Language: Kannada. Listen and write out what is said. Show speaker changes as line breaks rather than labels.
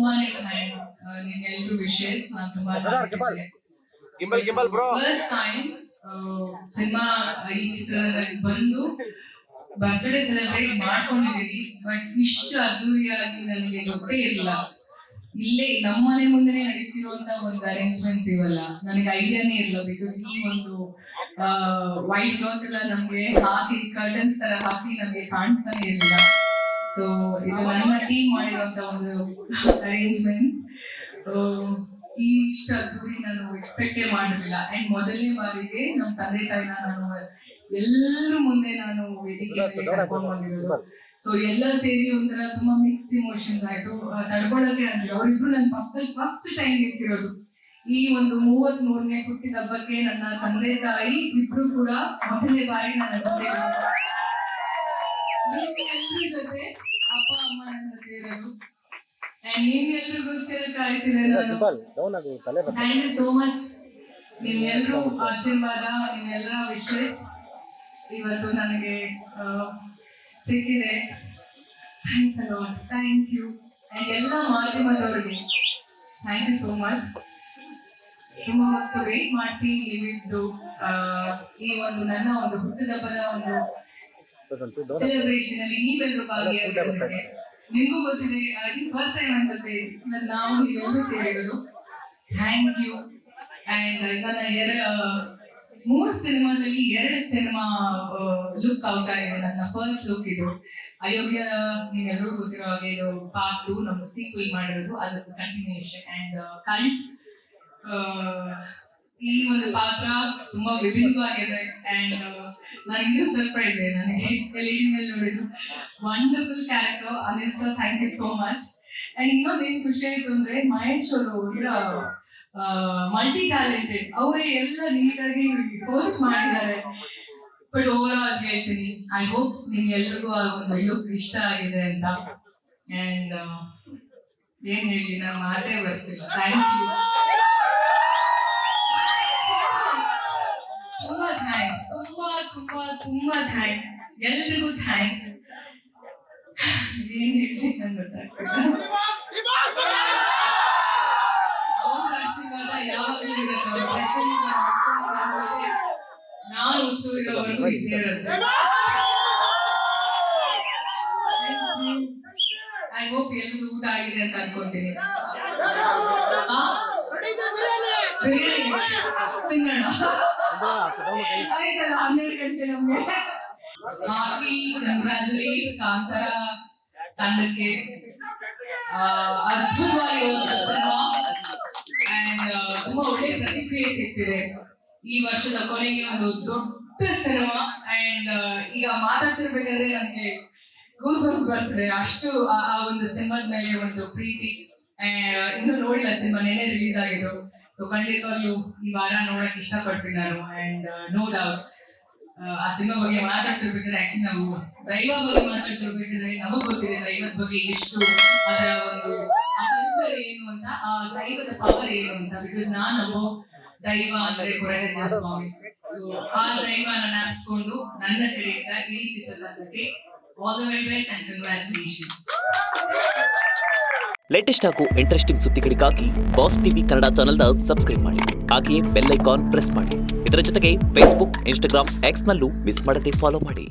ತುಂಬಾನೇ ಥ್ಯಾಂಕ್ಸ್ ನಿಮ್ಮೆಲ್ಲರೂ ವಿಶೇಷ ನಾನು ತುಂಬಾ ಫಸ್ಟ್ ಟೈಮ್ ಸಿನಿಮಾ ಈ ಚಿತ್ರದಲ್ಲಿ ಬಂದು ಬರ್ತ್ಡೇ ಸೆಲೆಬ್ರೇಟ್ ಮಾಡ್ಕೊಂಡಿದ್ದೀನಿ. ಬಟ್ ಇಷ್ಟು ಅದ್ದೂರಿಯಾಗಿ ನನಗೆ ಗೊತ್ತೇ ಇಲ್ಲ. ಇಲ್ಲೇ ನಮ್ಮನೆ ಮುಂದೆ ನಡೀತಿರುವಂತ ಒಂದು ಅರೇಂಜ್ಮೆಂಟ್ಸ್ ಇವಲ್ಲ, ನನಗೆ ಐಡಿಯಾನೇ ಇಲ್ಲ. ಬಿಕಾಸ್ ಈ ಒಂದು ವೈಟ್ ಕ್ಲಾತ್ ಎಲ್ಲ ನಮ್ಗೆ ಹಾಕಿ ಕರ್ಟನ್ಸ್ ತರ ಹಾಕಿ ನಮ್ಗೆ ಕಾಣಿಸ್ತಾನೆ ಇರಲಿಲ್ಲ. ಸೊ ಇದು ನನ್ನ ಟೀಮ್ ಮಾಡಿರುವಂತ ಒಂದು ಅರೇಂಜ್ಮೆಂಟ್ಸ್. ಈ ಇಷ್ಟ ಅದ್ದೂರಿ ನಾನು ಎಕ್ಸ್ಪೆಕ್ಟೇ ಮಾಡಿರಲಿಲ್ಲ. ಅಂಡ್ ಮೊದಲನೇ ಬಾರಿಗೆ ನಮ್ಮ ತಂದೆ ತಾಯಿನ ನಾನು ಎಲ್ಲರೂ ಮುಂದೆ ನಾನು ವೇದಿಕೆ ಕರ್ಕೊಂಡು ಬಂದಿರೋದು. ಸೊ ಎಲ್ಲ ಸೇರಿ ಒಂಥರ ತುಂಬಾ ಮಿಕ್ಸ್ಡ್ ಇಮೋಷನ್ಸ್ ಆಯ್ತು. ತಡ್ಕೊಳಕ್ಕೆ ಅಂದ್ರೆ ಅವರಿಬ್ರು ನನ್ನ ಪಕ್ಕದಲ್ಲಿ ಫಸ್ಟ್ ಟೈಮ್ ನಿಂತಿರೋದು. ಈ ಒಂದು 33ನೇ ಹುಟ್ಟಿದ ಹಬ್ಬಕ್ಕೆ ನನ್ನ ತಂದೆ ತಾಯಿ ಇಬ್ರು ಕೂಡ ಮೊದಲನೇ ಬಾರಿ ನನ್ನ ಜೊತೆ ಎಲ್ಲರ ಜೊತೆ ಅಪ್ಪ ಅಮ್ಮ ನನ್ನ ಜೊತೆ ಇರೋದು. ಅಂಡ್ ನಿಮ್ಗೆಲ್ರಿಗೋಸ್ಕರ ಕಾಯ್ತಿದ್ದೇನೆ ನಾನು. Thank you so much. ನಿಮ್ಮೆಲ್ಲರೂ ಆಶೀರ್ವಾದ, ನಿಮ್ಮೆಲ್ಲರ ವಿಶಸ್ ಇವತ್ತು ನನಗೆ ಸಿಕ್ಕಿದೆ. Thanks a lot. Thank you. And ಎಲ್ಲ ಮಾಧ್ಯಮದವರಿಗೆ ಥ್ಯಾಂಕ್ ಯು ಸೋ ಮಚ್. ತುಂಬಾ ಹೊತ್ತು ವೇಟ್ ಮಾಡಿಸಿ ನೀವಿದ್ದು ಈ ಒಂದು ನನ್ನ ಒಂದು ಹುಟ್ಟುಹಬ್ಬದ ಒಂದು ಸೆಲೆಬ್ರೇಷನ್ ಅಲ್ಲಿ ನೀವೆಲ್ಲರೂ ಭಾಗಿಯಾಗಿದ್ದಾರೆ. ನಿಮಗೂ ಗೊತ್ತಿದೆ, ಫಸ್ಟ್ ಟೈಮ್ ಅನ್ಸುತ್ತೆ ನಾವು ನೀವೆಲ್ಲರೂ ಸೇರಿರೋದು. Thank you. ಅಂಡ್ ನನ್ನ 3 ಸಿನಿಮಾದಲ್ಲಿ 2 ಸಿನಿಮಾ ಲುಕ್ ಔಟ್ ಆಗಿದೆ. ನನ್ನ ಫಸ್ಟ್ ಲುಕ್ ಇದು ಅಯೋಗ್ಯ, ನೀವೆಲ್ಲರೂ ಗೊತ್ತಿರೋ ಹಾಗೆ ಇದು ಪಾರ್ಟ್ 2 ನಮ್ಮ ಸೀಕ್ವೆಲ್ ಮಾಡಿರೋದು, ಅದಕ್ಕೆ ಕಂಟಿನ್ಯೂಷನ್. ಅಂಡ್ ಕಲ್ಟ್ ಈ ಒಂದು ಪಾತ್ರ ತುಂಬಾ ವಿಭಿನ್ನವಾಗಿದೆ. ಅಂಡ್ ನನಗೆ ಸರ್ಪ್ರೈಸ್ ಇದೆ. ನನಗೆ ಎಲ್ಇಡಿ ಮೇಲೆ ನೋಡಿದ್ರು wonderful character. Anil sir, thank you so much. And ಇನ್ನೊಂದೇನು ಖುಷಿ ಆಯ್ತು ಅಂದ್ರೆ ಮಹೇಶ್ ಅವರು ಮಲ್ಟಿ ಟ್ಯಾಲೆಂಟೆಡ್, ಅವರೇ ಎಲ್ಲ ನೀಟಾಗಿ ಪೋಸ್ಟ್ ಮಾಡಿದ್ದಾರೆ. ಬಟ್ ಓವರ್ ಆಲ್ ಹೇಳ್ತೀನಿ, ಐ ಹೋಪ್ ನಿಮ್ಗೆಲ್ರಿಗೂ ಆ ಒಂದು ಲುಕ್ ಇಷ್ಟ ಆಗಿದೆ ಅಂತ. ಅಂಡ್ ಏನ್ ಹೇಳಿ, ನಾನು ಮಾತೇ ಬರ್ತಿಲ್ಲ. ಥ್ಯಾಂಕ್ ಯು, ತುಂಬಾ ಥ್ಯಾಂಕ್ಸ್, ತುಂಬಾ ತುಂಬಾ ತುಂಬಾ ಥ್ಯಾಂಕ್ಸ್. ಎಲ್ರಿಗೂ ಥ್ಯಾಂಕ್ಸ್. ಏನ್ ಹೇಳಿ ನಂಗೆ ಗೊತ್ತಾಗ್ತಿಲ್ಲ. ಆಶೀರ್ವಾದ ಯಾವಾಗಲೂ ಇರುತ್ತೆ. ನಾನು ಉಸಿರುವವರೆಗೂ ಇದ್ದೇ ಇರುತ್ತೆ. ಐ ಹೋಪ್ ಎಲ್ರಿಗೂ ಊಟ ಆಗಿದೆ ಅಂತ ಅನ್ಕೊಂತೀನಿ. ತಿನ್ನೋಣ ಆಯ್ತಲ್ಲ, 12 ಗಂಟೆ ನಮ್ಗೆ. ಹಾಕಿ ಕಂಗ್ರಾಚುಲೇಟ್ ಕಾಂತಾರ ತಂಡಕ್ಕೆ. ಅದ್ಭುತವಾಗಿರುವಂತ ಸಿನಿಮಾ ಅಂಡ್ ತುಂಬಾ ಒಳ್ಳೆ ಪ್ರತಿಕ್ರಿಯೆ ಸಿಗ್ತಿದೆ. ಈ ವರ್ಷದ ಕೊನೆಗೆ ಒಂದು ದೊಡ್ಡ ಸಿನಿಮಾ. ಅಂಡ್ ಈಗ ಮಾತಾಡ್ತಿರ್ಬೇಕಾದ್ರೆ ನನಗೆ ಗೂಸ್ ಬಂಪ್ಸ್ ಬರ್ತಿದೆ. ಅಷ್ಟು ಆ ಒಂದು ಸಿನಿಮಾದ ಮೇಲೆ ಒಂದು ಪ್ರೀತಿ. ಇನ್ನೂ ನೋಡಿಲ್ಲ ಸಿನಿಮಾ, ನೆನ್ನೆ ರಿಲೀಸ್ ಆಗಿದ್ದು. ಸೊ ಖಂಡಿತವಾಗ್ಲೂ ಈ ವಾರ ನೋಡಕ್ ಇಷ್ಟಪಡ್ತೀನಿ ನಾನು. ಅಂಡ್ ನೋ ಡೌಟ್ ಆ ಸಿನಿಮಾ ಬಗ್ಗೆ ಮಾತಾಡ್ತಿರ್ಬೇಕಾದ್ರೆ, ಆಕ್ಚುಲಿ ನಾವು ದೈವ ಬಗ್ಗೆ ಮಾತಾಡ್ತಿರ್ಬೇಕಾದ್ರೆ ನಮಗ್ ಗೊತ್ತಿದೆ ದೈವದ ಬಗ್ಗೆ ಎಷ್ಟು, ಅದರ ಒಂದು ಕಲ್ಚರ್ ಏನು ಅಂತ, ಆ ದೈವದ ಪವರ್ ಏನು ಅಂತ. ಬಿಕಾಸ್ ನಾನು ದೈವ ಅಂದ್ರೆ ಕೊರಗಜ್ಜ ಸ್ವಾಮಿ. ಸೊ ಆ ದೈವನ ನೆನೆಸ್ಕೊಂಡು ನನ್ನ ಕಡೆಯಿಂದ ಇಡೀ ಚಿತ್ರತಂಡಕ್ಕೆ all the very best and congratulations.
Latest ಹಾಗೂ ಇಂಟ್ರೆಸ್ಟಿಂಗ್ ಸುದ್ದಿಗಳಿಗಾಗಿ ಬಾಸ್ ಟಿವಿ ಕನ್ನಡ ಚಾನೆಲ್ನ ಸಬ್ಸ್ಕ್ರೈಬ್ ಮಾಡಿ. ಹಾಗೆಯೇ ಬೆಲ್ ಐಕಾನ್ ಪ್ರೆಸ್ ಮಾಡಿ. ಇದರ ಜೊತೆಗೆ ಫೇಸ್ಬುಕ್, ಇನ್ಸ್ಟಾಗ್ರಾಮ್, ಎಕ್ಸ್ನಲ್ಲೂ ಮಿಸ್ ಮಾಡದೆ ಫಾಲೋ ಮಾಡಿ.